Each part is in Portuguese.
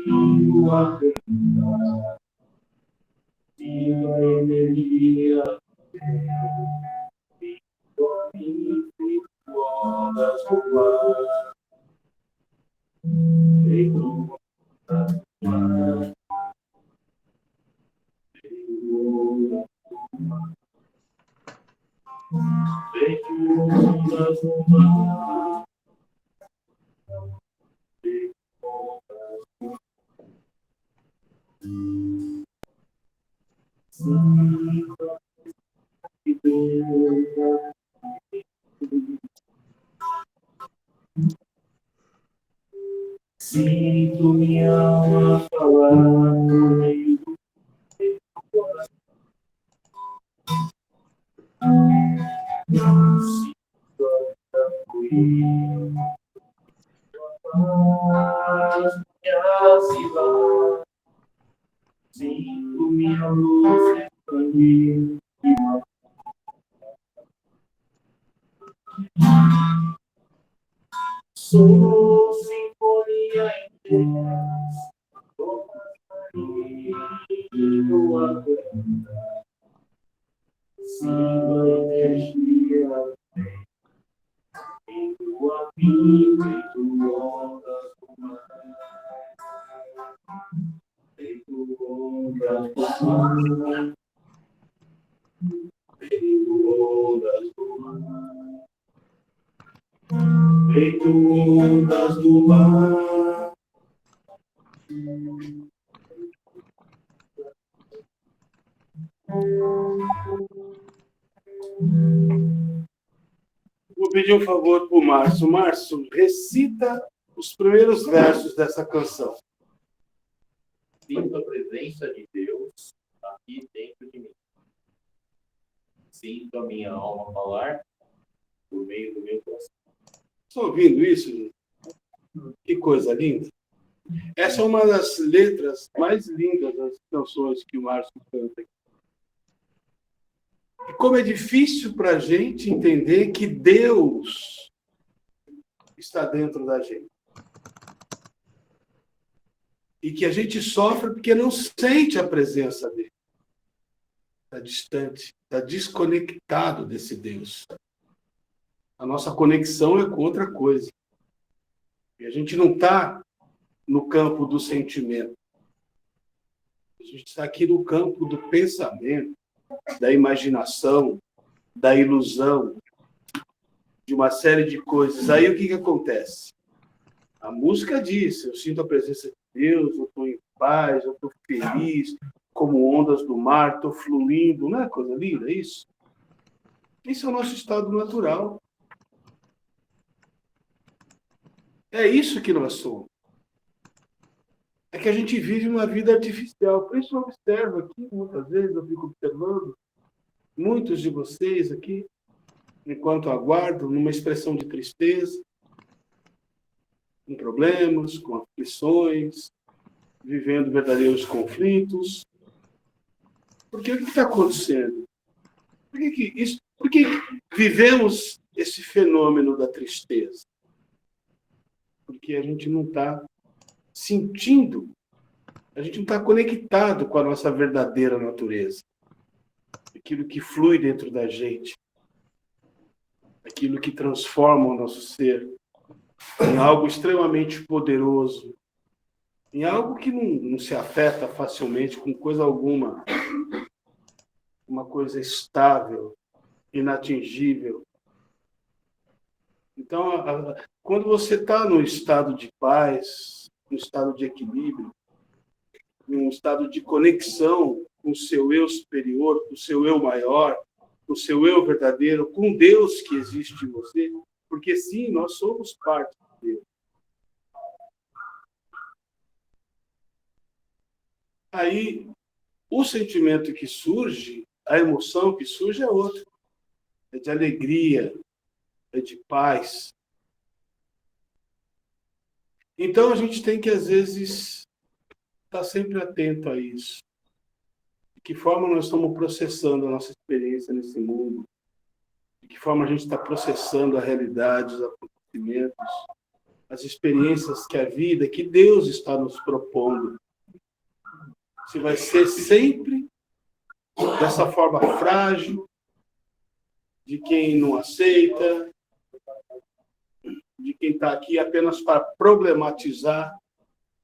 tua verdade, tua energia, tua ondas do mar, feito mar, feito ondas do mar, sinto minha alma falar por meio do coração. Sinto a fluir, paz me acilar. Sinto minha luz expandir. Sou sinfonia inteira, sou carinho aguenta, sinto a energia, sinto a vida, feito ondas do mar, feito ondas do mar, feito ondas do mar, feito ondas do mar. Vou pedir um favor para o Márcio. Márcio, recita os primeiros versos dessa canção. Sinto a presença de Deus aqui dentro de mim. Sinto a minha alma falar por meio do meu coração. Estão ouvindo isso? Que coisa linda. Essa é uma das letras mais lindas das canções que o Márcio canta. E como é difícil para a gente entender que Deus está dentro da gente. E que a gente sofre porque não sente a presença dele. Está distante, está desconectado desse Deus. A nossa conexão é com outra coisa. E a gente não está no campo do sentimento. A gente está aqui no campo do pensamento, da imaginação, da ilusão, de uma série de coisas. Aí o que acontece? A música diz, eu sinto a presença de Deus, eu estou em paz, eu estou feliz, como ondas do mar, estou fluindo. Não é coisa linda isso? Isso é o nosso estado natural. É isso que nós somos. É que a gente vive uma vida artificial. Por isso eu observo aqui, muitas vezes eu fico observando muitos de vocês aqui, enquanto aguardam, numa expressão de tristeza, com problemas, com aflições, vivendo verdadeiros conflitos. Porque o que está acontecendo? Por que vivemos esse fenômeno da tristeza? Porque a gente não está sentindo, a gente não está conectado com a nossa verdadeira natureza. Aquilo que flui dentro da gente, aquilo que transforma o nosso ser em algo extremamente poderoso, em algo que não se afeta facilmente com coisa alguma, uma coisa estável, inatingível. Então, quando você está num estado de paz, num estado de equilíbrio, num estado de conexão com o seu eu superior, com o seu eu maior, com o seu eu verdadeiro, com Deus que existe em você, porque sim, nós somos parte de Deus. Aí, o sentimento que surge, a emoção que surge é outra. É de alegria, é de paz. Então, a gente tem que, às vezes, estar sempre atento a isso. De que forma nós estamos processando a nossa experiência nesse mundo? De que forma a gente está processando a realidade, os acontecimentos? as experiências que a vida, que Deus está nos propondo. Se vai ser sempre dessa forma frágil, de quem não aceita, de quem está aqui apenas para problematizar,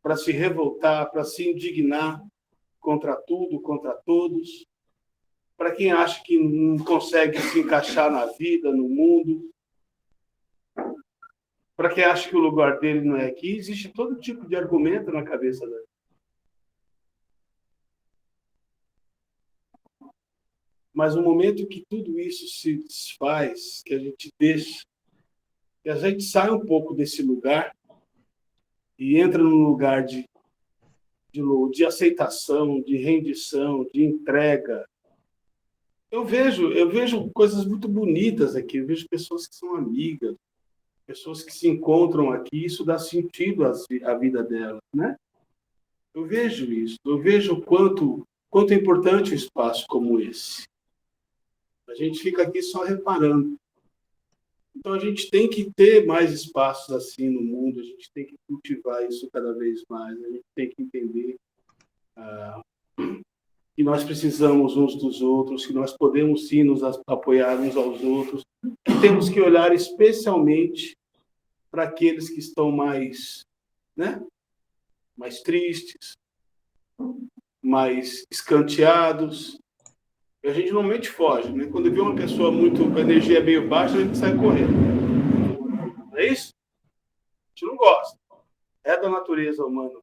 para se revoltar, para se indignar contra tudo, contra todos, para quem acha que não consegue se encaixar na vida, no mundo, para quem acha que o lugar dele não é aqui, existe todo tipo de argumento na cabeça dele. Mas no momento que tudo isso se desfaz, que a gente deixa, que a gente sai um pouco desse lugar e entra num lugar de aceitação, de rendição, de entrega. Eu vejo coisas muito bonitas aqui, eu vejo pessoas que são amigas, pessoas que se encontram aqui, isso dá sentido à vida delas, né? Eu vejo isso, eu vejo o quanto é importante um espaço como esse. A gente fica aqui só reparando. Então, a gente tem que ter mais espaços assim no mundo, a gente tem que cultivar isso cada vez mais, a gente tem que entender que nós precisamos uns dos outros, que nós podemos sim nos apoiar uns aos outros, que temos que olhar especialmente para aqueles que estão mais, né, mais tristes, mais escanteados. E a gente normalmente foge, né? Quando vê uma pessoa com a energia meio baixa, a gente sai correndo. Não é isso? A gente não gosta. É da natureza humana.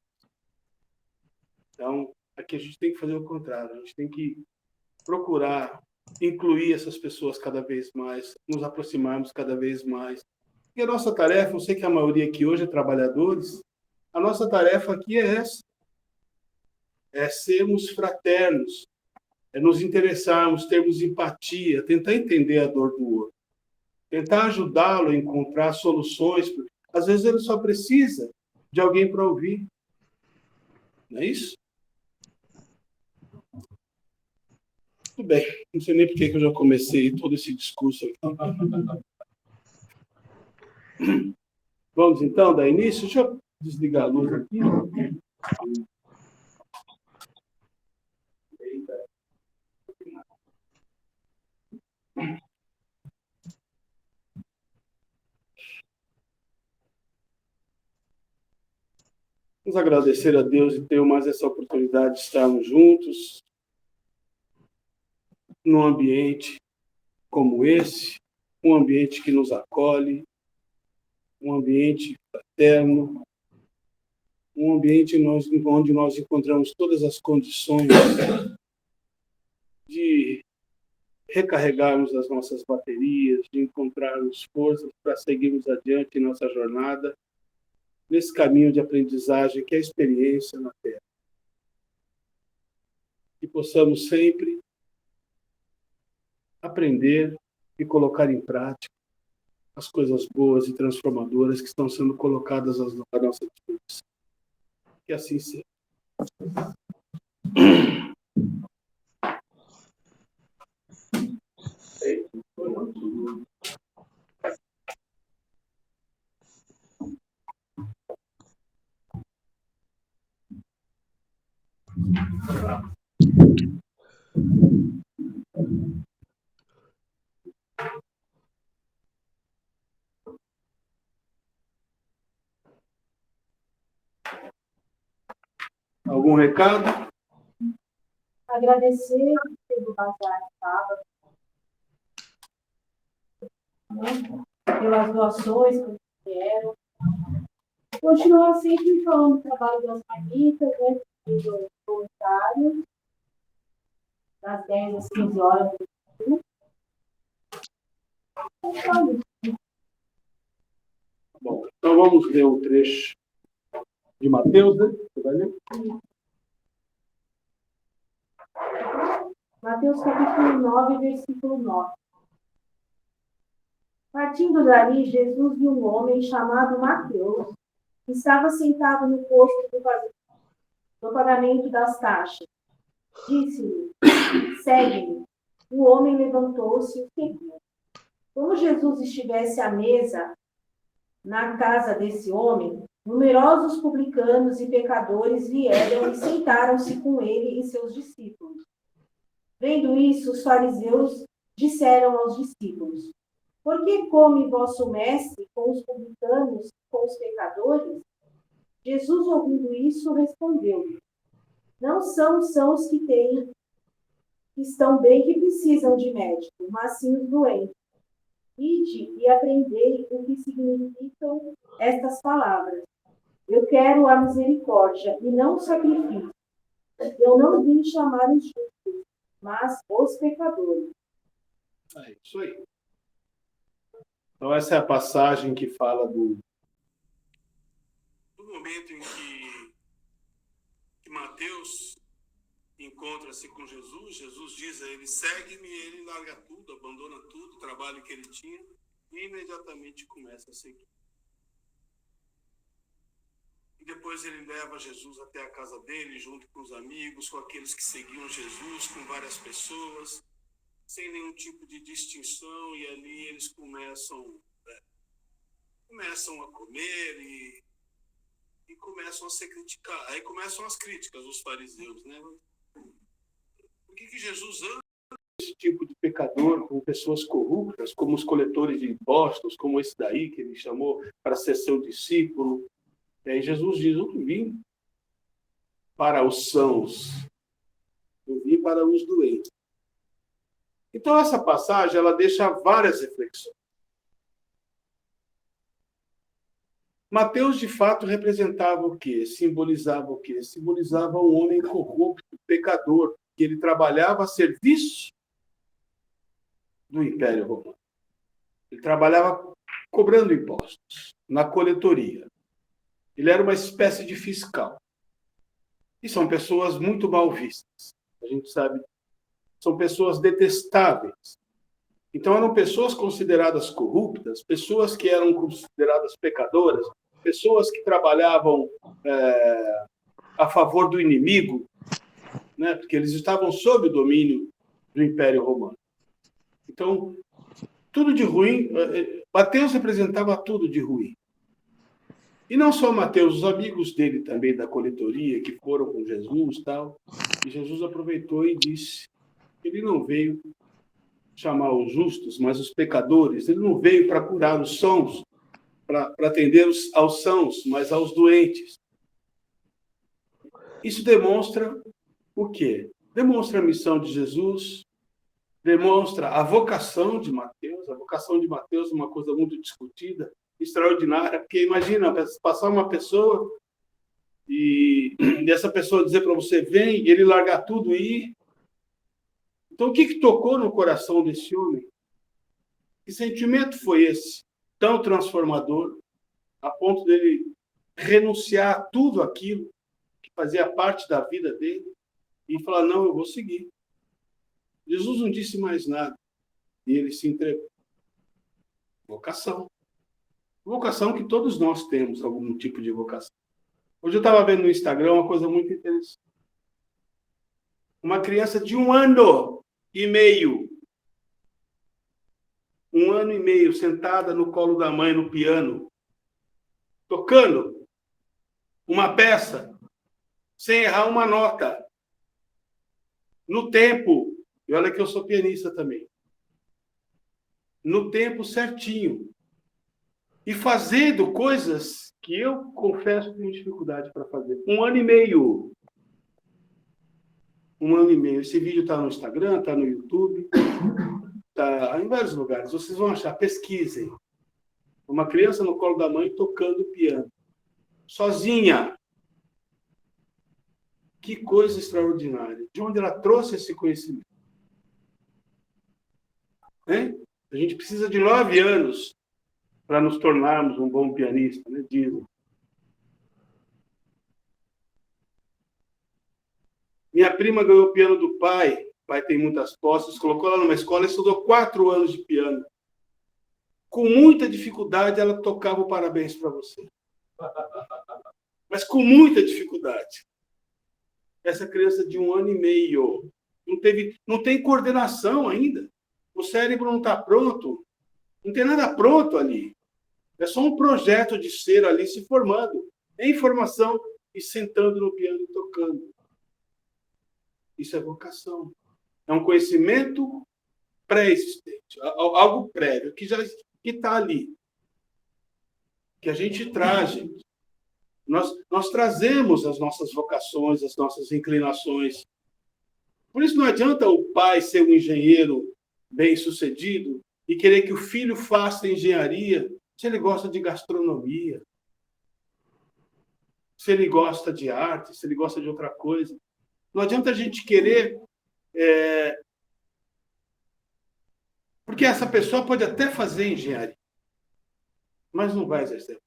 Então, aqui a gente tem que fazer o contrário. A gente tem que procurar incluir essas pessoas cada vez mais, nos aproximarmos cada vez mais. E a nossa tarefa, eu sei que a maioria aqui hoje é trabalhadores, a nossa tarefa aqui é essa. É sermos fraternos, é nos interessarmos, termos empatia, tentar entender a dor do outro, tentar ajudá-lo a encontrar soluções. Às vezes ele só precisa de alguém para ouvir. Não é isso? Tudo bem, não sei nem por que eu já comecei todo esse discurso aqui. Vamos então dar início? Deixa eu desligar a luz aqui. Vamos agradecer a Deus e ter mais essa oportunidade de estarmos juntos num ambiente como esse, um ambiente que nos acolhe, um ambiente fraterno, um ambiente onde nós encontramos todas as condições de recarregarmos as nossas baterias, de encontrarmos forças para seguirmos adiante em nossa jornada, nesse caminho de aprendizagem que é a experiência na Terra. Que possamos sempre aprender e colocar em prática as coisas boas e transformadoras que estão sendo colocadas à nossa disposição. Que assim seja. Algum recado? Agradecer pelo bazar sábado, pelas doações que vieram. Continuar sempre falando do trabalho das marmitas, né? Do voluntário, das 10 às 15 horas. Bom, então vamos ler o trecho de Mateus, né? Você vai ler? Mateus capítulo 9, versículo 9. Partindo dali, Jesus viu um homem chamado Mateus, que estava sentado no posto do pagamento das taxas. Disse-lhe: segue-me. O homem levantou-se e o seguiu. Como Jesus estivesse à mesa, na casa desse homem, numerosos publicanos e pecadores vieram e sentaram-se com ele e seus discípulos. Vendo isso, os fariseus disseram aos discípulos: Por que come vosso mestre com os publicanos e com os pecadores? Jesus, ouvindo isso, respondeu: Não são os que estão bem que precisam de médico, mas sim os doentes. Ide e aprendei o que significam estas palavras. Eu quero a misericórdia e não o sacrifício. Eu não vim chamar os justos, mas os pecadores. É isso aí. Então, essa é a passagem que fala do momento em que Mateus encontra-se com Jesus. Jesus diz a ele: segue-me, e ele larga tudo, abandona tudo, o trabalho que ele tinha, e imediatamente começa a seguir. E depois ele leva Jesus até a casa dele, junto com os amigos, com aqueles que seguiam Jesus, com várias pessoas, sem nenhum tipo de distinção, e ali eles começam a comer e começam a se criticar. Aí começam as críticas dos fariseus, né? Por que Jesus anda esse tipo de pecador com pessoas corruptas, como os coletores de impostos, como esse daí que ele chamou para ser seu discípulo? E aí Jesus diz: eu não vim para os sãos, eu vim para os doentes. Então essa passagem ela deixa várias reflexões. Mateus, de fato, representava o quê? Simbolizava o quê? Simbolizava um homem corrupto, pecador, que ele trabalhava a serviço do Império Romano. Ele trabalhava cobrando impostos, na coletoria. Ele era uma espécie de fiscal. E são pessoas muito mal vistas. A gente sabe, são pessoas detestáveis. Então, eram pessoas consideradas corruptas, pessoas que eram consideradas pecadoras, pessoas que trabalhavam a favor do inimigo, né? Porque eles estavam sob o domínio do Império Romano. Então, tudo de ruim, Mateus representava tudo de ruim. E não só Mateus, os amigos dele também da coletoria, que foram com Jesus e tal. E Jesus aproveitou e disse: ele não veio chamar os justos, mas os pecadores. Ele não veio para curar os sãos, para atender aos sãos, mas aos doentes. Isso demonstra o quê? Demonstra a missão de Jesus, demonstra a vocação de Mateus. A vocação de Mateus é uma coisa muito discutida, extraordinária, porque imagina passar uma pessoa e essa pessoa dizer para você: vem, ele largar tudo e ir. Então, o que tocou no coração desse homem? Que sentimento foi esse, tão transformador, a ponto dele renunciar a tudo aquilo que fazia parte da vida dele e falar: não, eu vou seguir. Jesus não disse mais nada e ele se entregou. Vocação. Vocação que todos nós temos, algum tipo de vocação. Hoje eu estava vendo no Instagram uma coisa muito interessante. Uma criança de 1 ano e meio. 1 ano e meio, sentada no colo da mãe, no piano, tocando uma peça, sem errar uma nota, no tempo. E olha que eu sou pianista também. No tempo certinho. E fazendo coisas que eu confesso que tenho dificuldade para fazer. 1 ano e meio. 1 ano e meio. Esse vídeo está no Instagram, está no YouTube, está em vários lugares. Vocês vão achar, pesquisem. Uma criança no colo da mãe tocando piano. Sozinha. Que coisa extraordinária. De onde ela trouxe esse conhecimento? Hein? A gente precisa de 9 anos para nos tornarmos um bom pianista, né? Dizem. Minha prima ganhou o piano do pai. O pai tem muitas posses. Colocou ela numa escola e estudou 4 anos de piano. Com muita dificuldade, ela tocava o parabéns para você. Mas com muita dificuldade. Essa criança de 1 ano e meio não tem coordenação ainda. O cérebro não está pronto. Não tem nada pronto ali. É só um projeto de ser ali se formando, em formação e sentando no piano e tocando. Isso é vocação. É um conhecimento pré-existente, algo prévio, que está ali. Que a gente traz, gente. Nós trazemos as nossas vocações, as nossas inclinações. Por isso não adianta o pai ser um engenheiro bem-sucedido e querer que o filho faça engenharia se ele gosta de gastronomia, se ele gosta de arte, se ele gosta de outra coisa. Não adianta a gente querer... Porque essa pessoa pode até fazer engenharia, mas não vai exercer.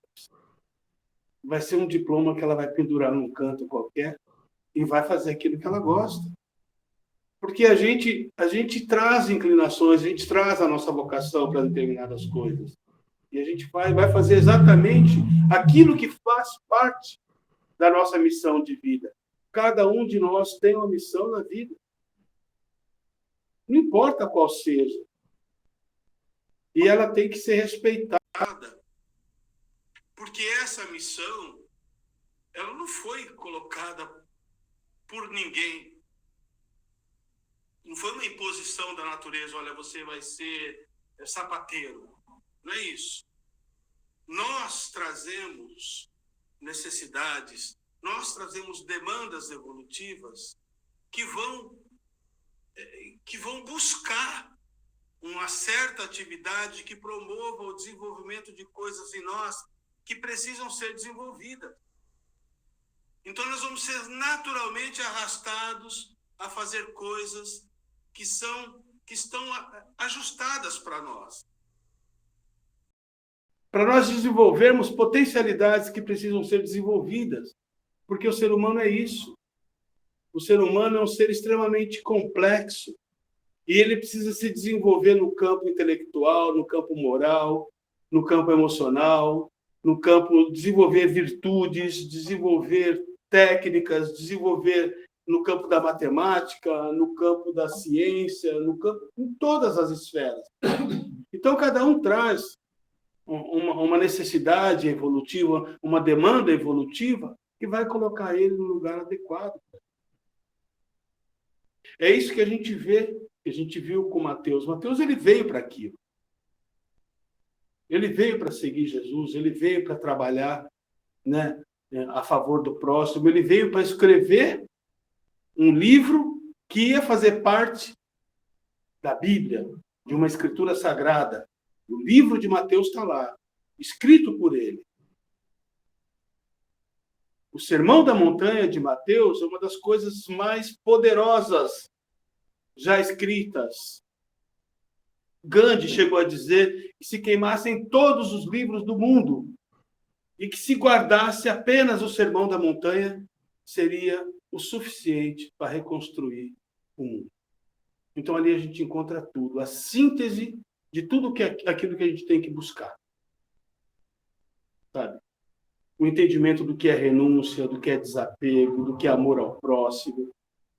Vai ser um diploma que ela vai pendurar num canto qualquer e vai fazer aquilo que ela gosta. Porque a gente traz inclinações, a gente traz a nossa vocação para determinadas coisas. E a gente vai fazer exatamente aquilo que faz parte da nossa missão de vida. Cada um de nós tem uma missão na vida. Não importa qual seja. E ela tem que ser respeitada. Porque essa missão, ela não foi colocada por ninguém. Não foi uma imposição da natureza, olha, você vai ser sapateiro. Não é isso. Nós trazemos necessidades, nós trazemos demandas evolutivas que vão buscar uma certa atividade que promova o desenvolvimento de coisas em nós que precisam ser desenvolvidas. Então, nós vamos ser naturalmente arrastados a fazer coisas que estão ajustadas para nós. Para nós desenvolvermos potencialidades que precisam ser desenvolvidas. Porque o ser humano é isso. O ser humano é um ser extremamente complexo. E ele precisa se desenvolver no campo intelectual, no campo moral, no campo emocional, no campo desenvolver virtudes, desenvolver técnicas, desenvolver no campo da matemática, no campo da ciência, em todas as esferas. Então, cada um traz uma necessidade evolutiva, uma demanda evolutiva que vai colocar ele no lugar adequado. É isso que a gente vê, que a gente viu com Mateus. Mateus, ele veio para aquilo. Ele veio para seguir Jesus, ele veio para trabalhar, né, a favor do próximo, ele veio para escrever um livro que ia fazer parte da Bíblia, de uma escritura sagrada. O livro de Mateus está lá, escrito por ele. O Sermão da Montanha de Mateus é uma das coisas mais poderosas já escritas. Gandhi chegou a dizer que se queimassem todos os livros do mundo e que se guardasse apenas o Sermão da Montanha, seria o suficiente para reconstruir o mundo. Então, ali a gente encontra tudo, a síntese de tudo aquilo que a gente tem que buscar. Sabe? O entendimento do que é renúncia, do que é desapego, do que é amor ao próximo,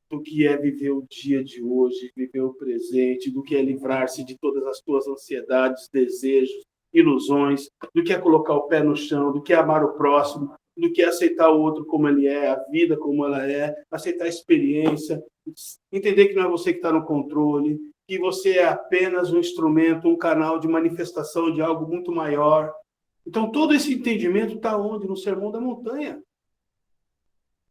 do que é viver o dia de hoje, viver o presente, do que é livrar-se de todas as tuas ansiedades, desejos, ilusões, do que é colocar o pé no chão, do que é amar o próximo, do que é aceitar o outro como ele é, a vida como ela é, aceitar a experiência, entender que não é você que está no controle, que você é apenas um instrumento, um canal de manifestação de algo muito maior. Então, todo esse entendimento está onde? No Sermão da Montanha.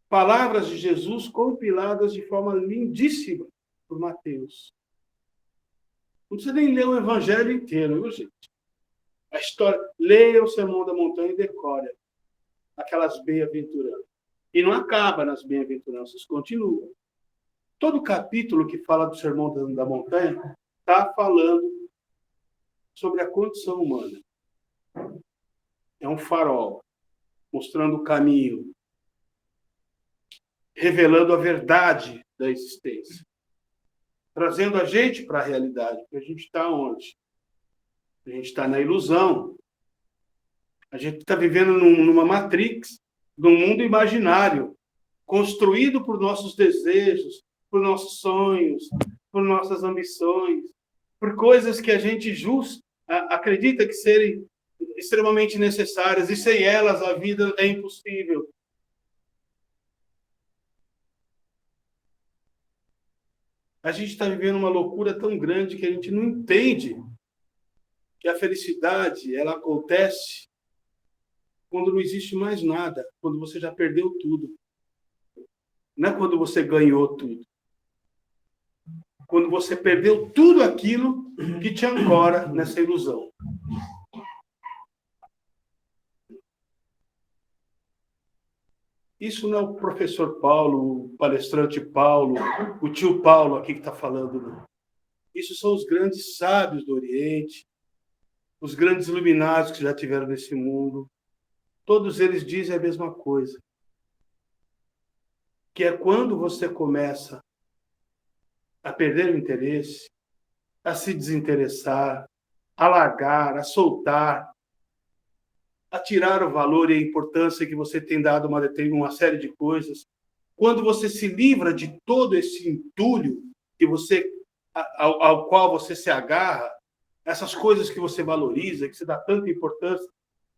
Palavras de Jesus compiladas de forma lindíssima por Mateus. Não precisa nem ler o Evangelho inteiro, viu, gente? A história, leia o Sermão da Montanha e decore aquelas bem-aventuranças. E não acaba nas bem-aventuranças, continua. Todo capítulo que fala do Sermão da Montanha está falando sobre a condição humana. É um farol, mostrando o caminho, revelando a verdade da existência, trazendo a gente para a realidade, porque a gente está onde? A gente está na ilusão. A gente está vivendo numa matrix, num mundo imaginário, construído por nossos desejos, por nossos sonhos, por nossas ambições, por coisas que a gente acredita que serem extremamente necessárias, e sem elas a vida é impossível. A gente está vivendo uma loucura tão grande que a gente não entende que a felicidade, ela acontece quando não existe mais nada, quando você já perdeu tudo. Não é quando você ganhou tudo. Quando você perdeu tudo aquilo que te ancora nessa ilusão. Isso não é o professor Paulo, o palestrante Paulo, o tio Paulo aqui que está falando, não. Isso são os grandes sábios do Oriente, os grandes iluminados que já tiveram nesse mundo. Todos eles dizem a mesma coisa. Que é quando você começa a perder o interesse, a se desinteressar, a largar, a soltar, a tirar o valor e a importância que você tem dado a uma série de coisas. Quando você se livra de todo esse entulho que ao qual você se agarra, essas coisas que você valoriza, que você dá tanta importância,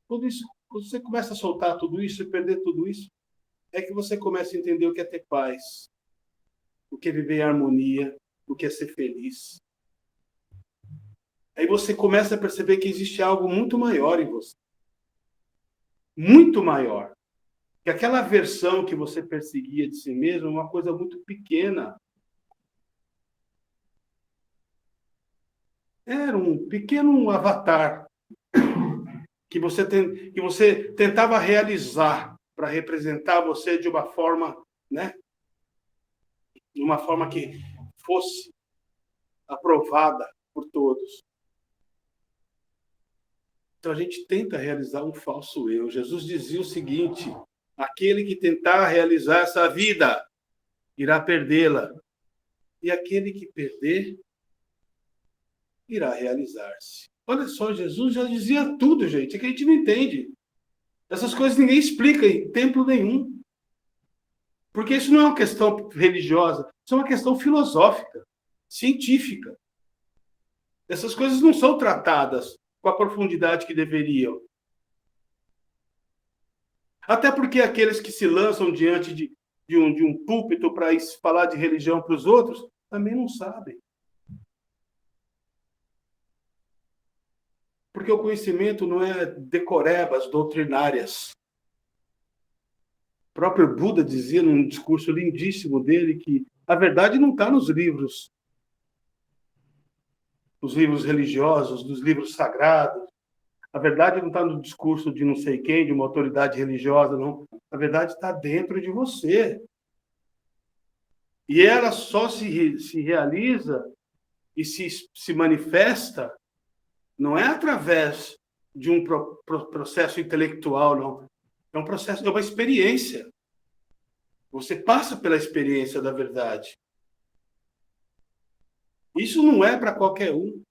tudo isso, quando você começa a soltar tudo isso e perder tudo isso, é que você começa a entender o que é ter paz, o que é viver em harmonia, o que é ser feliz. Aí você começa a perceber que existe algo muito maior em você. Muito maior. Que aquela versão que você perseguia de si mesmo é uma coisa muito pequena. Era um pequeno avatar que você tentava realizar para representar você de uma forma, né? De uma forma que fosse aprovada por todos. Então a gente tenta realizar um falso eu. Jesus dizia o seguinte: aquele que tentar realizar essa vida irá perdê-la, e aquele que perder irá realizar-se. Olha só, Jesus já dizia tudo, gente, é que a gente não entende. Essas coisas ninguém explica em templo nenhum. Porque isso não é uma questão religiosa, isso é uma questão filosófica, científica. Essas coisas não são tratadas com a profundidade que deveriam. Até porque aqueles que se lançam diante de um púlpito para falar de religião para os outros, também não sabem. Porque o conhecimento não é decorebas doutrinárias. O próprio Buda dizia num discurso lindíssimo dele que a verdade não está nos livros religiosos, dos livros sagrados. A verdade não está no discurso de não sei quem, de uma autoridade religiosa, não. A verdade está dentro de você. E ela só se realiza e se manifesta não é através de um processo intelectual, não. É um processo, é uma experiência. Você passa pela experiência da verdade. Isso não é para qualquer um.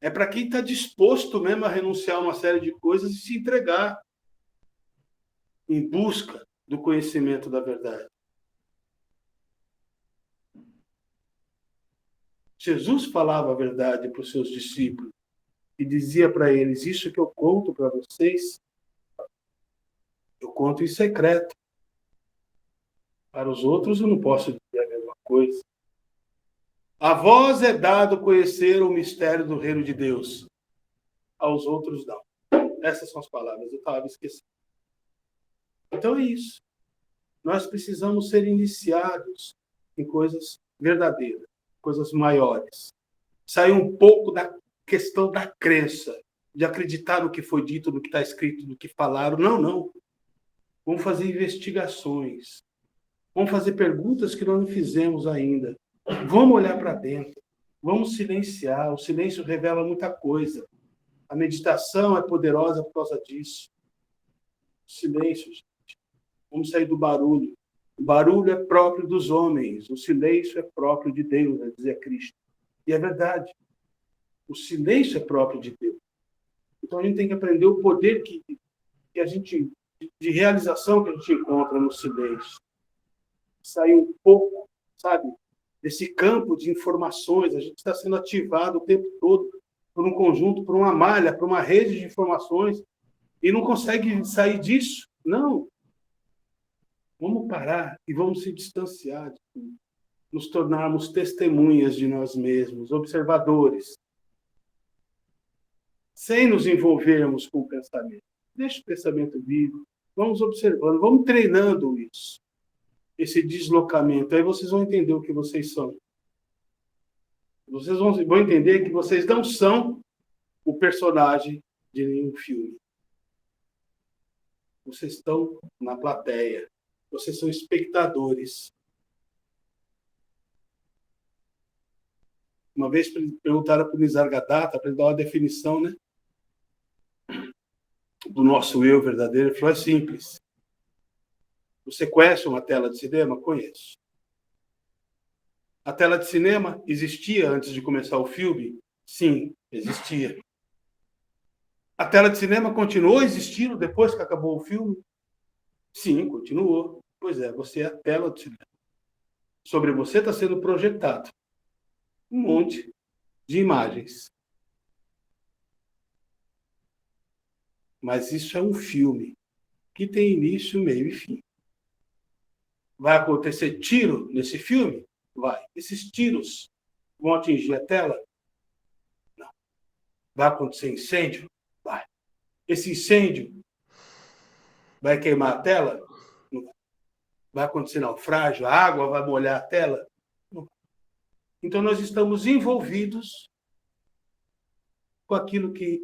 É para quem está disposto mesmo a renunciar a uma série de coisas e se entregar em busca do conhecimento da verdade. Jesus falava a verdade para os seus discípulos e dizia para eles: isso que eu conto para vocês, eu conto em secreto. Para os outros eu não posso dizer a mesma coisa. A vós é dado conhecer o mistério do reino de Deus. Aos outros não. Essas são as palavras, eu estava esquecendo. Então é isso. Nós precisamos ser iniciados em coisas verdadeiras, coisas maiores. Sair um pouco da questão da crença, de acreditar no que foi dito, no que está escrito, no que falaram. Não, não. Vamos fazer investigações. Vamos fazer perguntas que nós não fizemos ainda. Vamos olhar para dentro. Vamos silenciar. O silêncio revela muita coisa. A meditação é poderosa por causa disso. Silêncio, gente. Vamos sair do barulho. O barulho é próprio dos homens. O silêncio é próprio de Deus, vai dizer Cristo. E é verdade. O silêncio é próprio de Deus. Então a gente tem que aprender o poder que a gente, de realização que a gente encontra no silêncio. Sair um pouco, sabe, desse campo de informações. A gente está sendo ativado o tempo todo por um conjunto, por uma malha, por uma rede de informações e não consegue sair disso. Não. Vamos parar e vamos se distanciar de tudo. Nos tornarmos testemunhas de nós mesmos, observadores, sem nos envolvermos com o pensamento. Deixa o pensamento vivo, vamos observando, vamos treinando isso, esse deslocamento. Aí vocês vão entender o que vocês são. Vocês vão entender que vocês não são o personagem de nenhum filme. Vocês estão na plateia. Vocês são espectadores. Uma vez perguntaram para o Nisargadatta, para ele dar uma definição, né, do nosso eu verdadeiro. Ele falou, é simples. Você conhece uma tela de cinema? Conheço. A tela de cinema existia antes de começar o filme? Sim, existia. A tela de cinema continuou existindo depois que acabou o filme? Sim, continuou. Pois é, você é a tela do cinema. Sobre você está sendo projetado um monte de imagens. Mas isso é um filme que tem início, meio e fim. Vai acontecer tiro nesse filme? Vai. Esses tiros vão atingir a tela? Não. Vai acontecer incêndio? Vai. Esse incêndio vai queimar a tela? Não vai. Vai acontecer naufrágio? A água vai molhar a tela? Não vai. Então, nós estamos envolvidos com aquilo que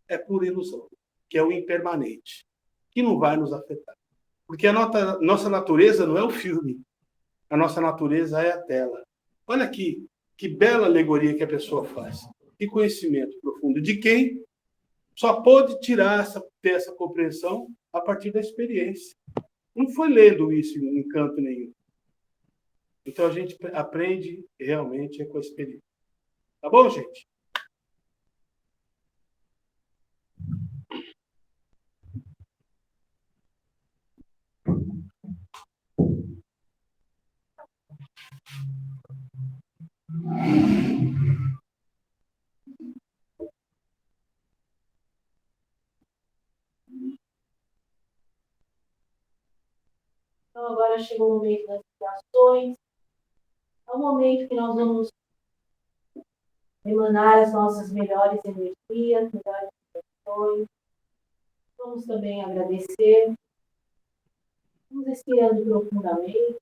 é pura ilusão, que é o impermanente, que não vai nos afetar. Porque a nossa natureza não é o filme, a nossa natureza é a tela. Olha aqui, que bela alegoria que a pessoa faz. Que conhecimento profundo. De quem só pôde ter essa compreensão a partir da experiência. Não foi lendo isso em canto nenhum. Então a gente aprende realmente com a experiência. Tá bom, gente? Então, agora chegou o momento das orações. É o momento que nós vamos emanar as nossas melhores energias, melhores intenções. Vamos também agradecer. Vamos respirando profundamente.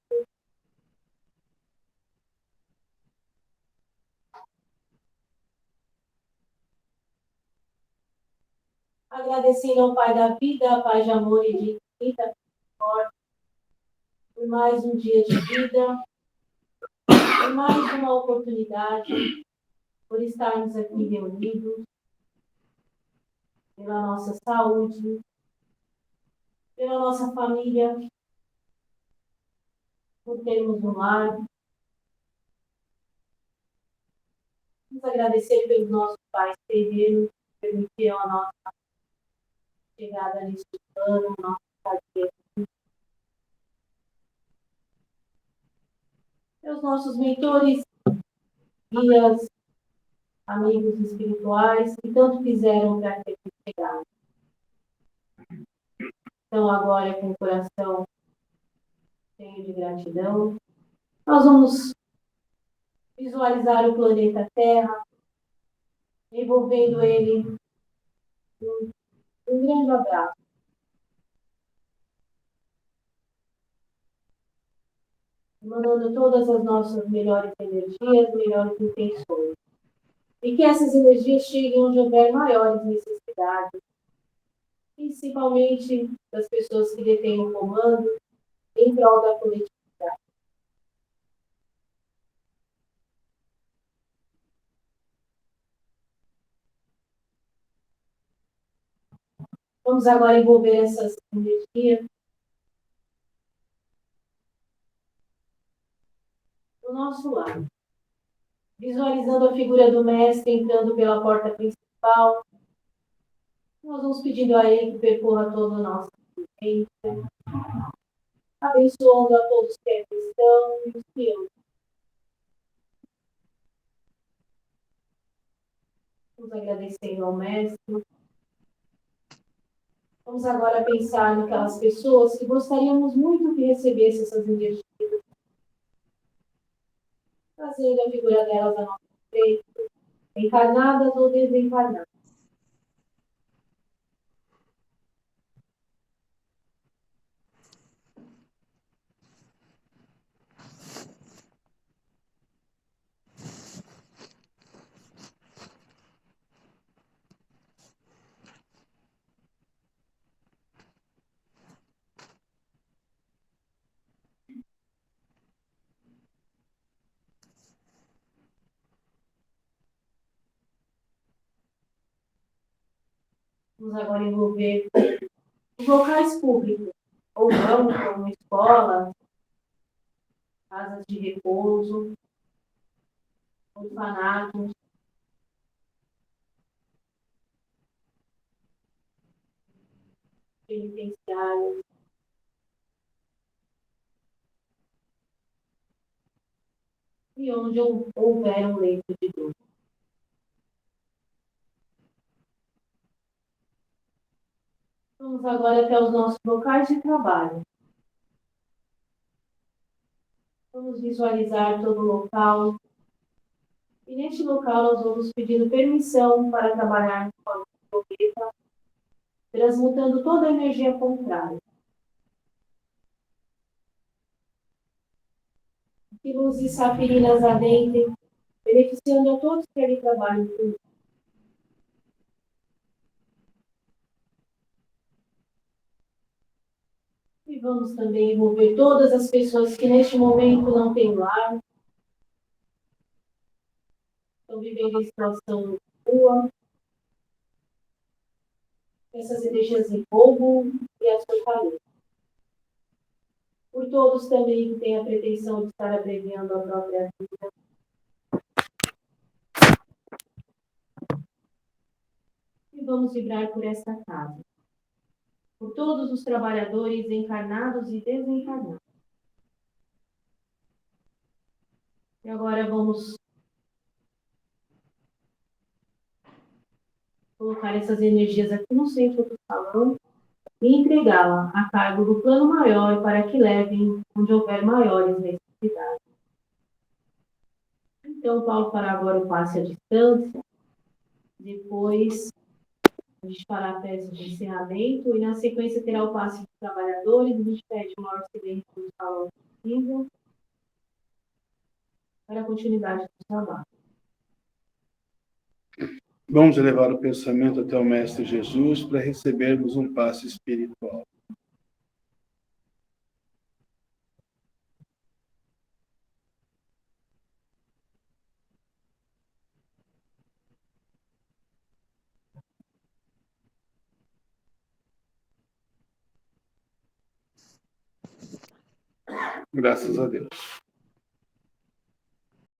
Agradecendo ao Pai da vida, Pai de amor e de infinita misericórdia, por mais um dia de vida, por mais uma oportunidade, por estarmos aqui reunidos, pela nossa saúde, pela nossa família, por termos um lar. Vamos agradecer pelos nossos pais terrenos, que permitiram a nossa chegada neste plano, a nossa estadia. Pelos nossos mentores, guias, amigos espirituais, que tanto fizeram para que aqui chegasse. Então, agora, com o coração cheio de gratidão, nós vamos visualizar o planeta Terra, envolvendo ele um grande abraço. Mandando todas as nossas melhores energias, melhores intenções. E que essas energias cheguem onde houver maiores necessidades, principalmente das pessoas que detêm o comando em prol da coletividade. Vamos agora envolver essas energias no nosso lar. Visualizando a figura do mestre entrando pela porta principal, nós vamos pedindo a ele que percorra toda a nossa existência, abençoando a todos que aqui estão e os que eu. Vamos agradecendo ao Mestre. Vamos agora pensar naquelas pessoas que gostaríamos muito que recebessem essas energias, trazendo a figura delas a nosso respeito, encarnadas ou desencarnadas. Vamos agora envolver os locais públicos, ou bancos, como escolas, casas de repouso, orfanatos, penitenciários, e onde houver um leito de dor. Vamos agora até os nossos locais de trabalho. Vamos visualizar todo o local. E neste local nós vamos pedindo permissão para trabalhar de forma correta, transmutando toda a energia contrária. Que luzes safirinas adentrem, beneficiando a todos que ali trabalham conosco. E vamos também envolver todas as pessoas que neste momento não têm lar, estão vivendo em situação de rua, essas energias de roubo e a fortaleza. Por todos também que têm a pretensão de estar abreviando a própria vida. E vamos vibrar por esta casa. Por todos os trabalhadores encarnados e desencarnados. E agora vamos colocar essas energias aqui no centro do salão e entregá-la a cargo do plano maior para que levem onde houver maiores necessidades. Então, Paulo fará agora o passe à distância, depois a gente fará a prece de encerramento e na sequência terá o passe dos trabalhadores, a gente pede o maior silêncio do salão possível para a continuidade do trabalho. Vamos elevar o pensamento até o Mestre Jesus para recebermos um passe espiritual. Graças a Deus.